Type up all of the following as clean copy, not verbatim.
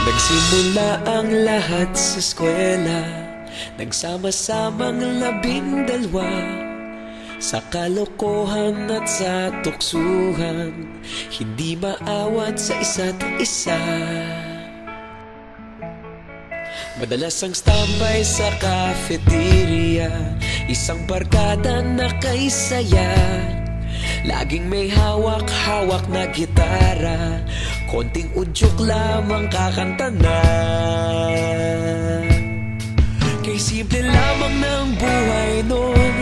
Nagsimula ang lahat sa eskwela, nagsama-samang 12 sa kalokohan at sa tuksuhan, hindi maawat sa isa't isa. Madalas ang standby sa cafeteria, isang barkada na kay saya. Laging may hawak-hawak na gitara, konting udyok lamang kakanta na. Kay simple lamang ng buhay nun,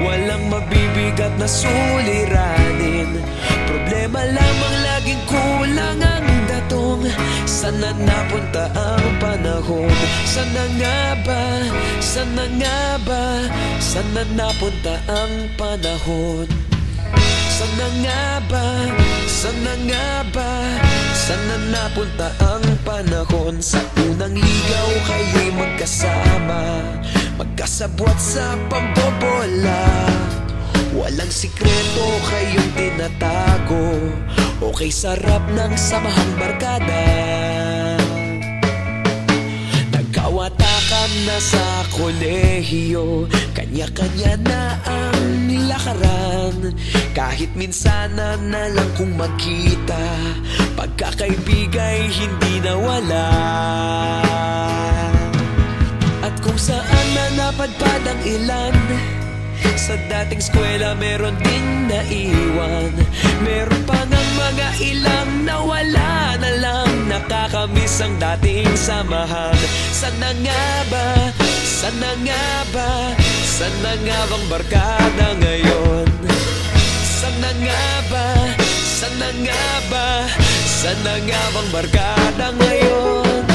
walang mabibigat na suliranin. Problema lamang laging kulang ang datong. Sana napunta ang panahon? Sana nga ba? Sana nga ba? Sana napunta ang panahon? Sana nga ba? Sana nga ba? Sana napunta ang panahon? Sa unang ligaw kayo'y magkasama, magkasabwat sa pambobola. Walang sikreto kayong tinatago, okay sarap ng samahang barkada. Nagkawatakan na sa kolehiyo, kanya-kanya na ang lakaran. Kahit minsan na lang kung magkita, pagkakaibigay hindi nawala. At kung saan na napadpad ang ilan, sa dating eskwela meron din naiwan. Meron pa ng mga ilang nawala na lang, nakakamiss ang dating samahan. Sana nga ba? Sana nga ba? Sana nga bang barkada ngayon? Sana nga ba? Sana nga ba? Sana nga bang barkada ngayon?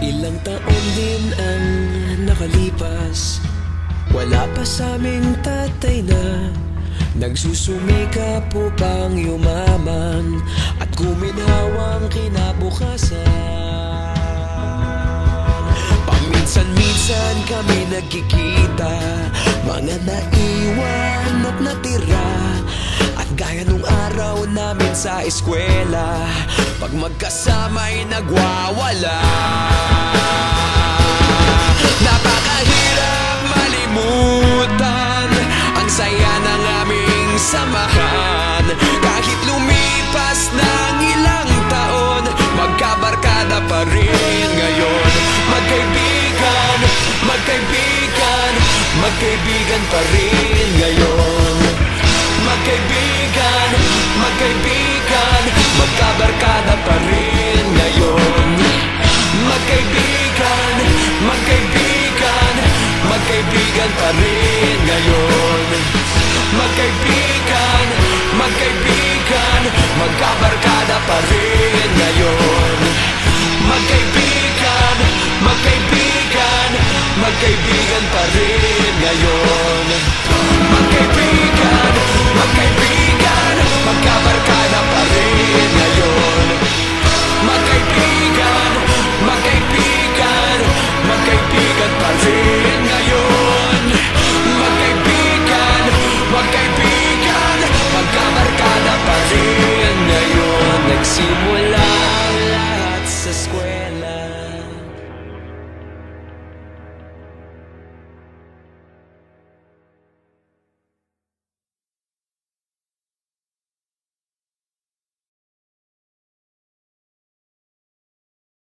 Ilang taon din ang nakalipas, wala pa sa aming tatay na nagsusumikap upang yumaman at guminhawang kinabukasan. Paminsan-minsan kami nagkikita, mga naiwan at natira. At gaya nung araw namin sa eskwela, pag magkasama'y nagwawala. Napakahirap malimutan ang saya ng aming samahan. Kahit lumipas ng ilang taon, magkabarkada pa rin ngayon. Magkaibigan, magkaibigan, magkaibigan pa rin ngayon. Magkaibigan, magkaibigan, magkabarkada pa rin ngayon. Magkaibigan, magkaibigan, magkaibigan pa rin ngayon. Magkaibigan, magkaibigan, magkabarkada pa rin ngayon.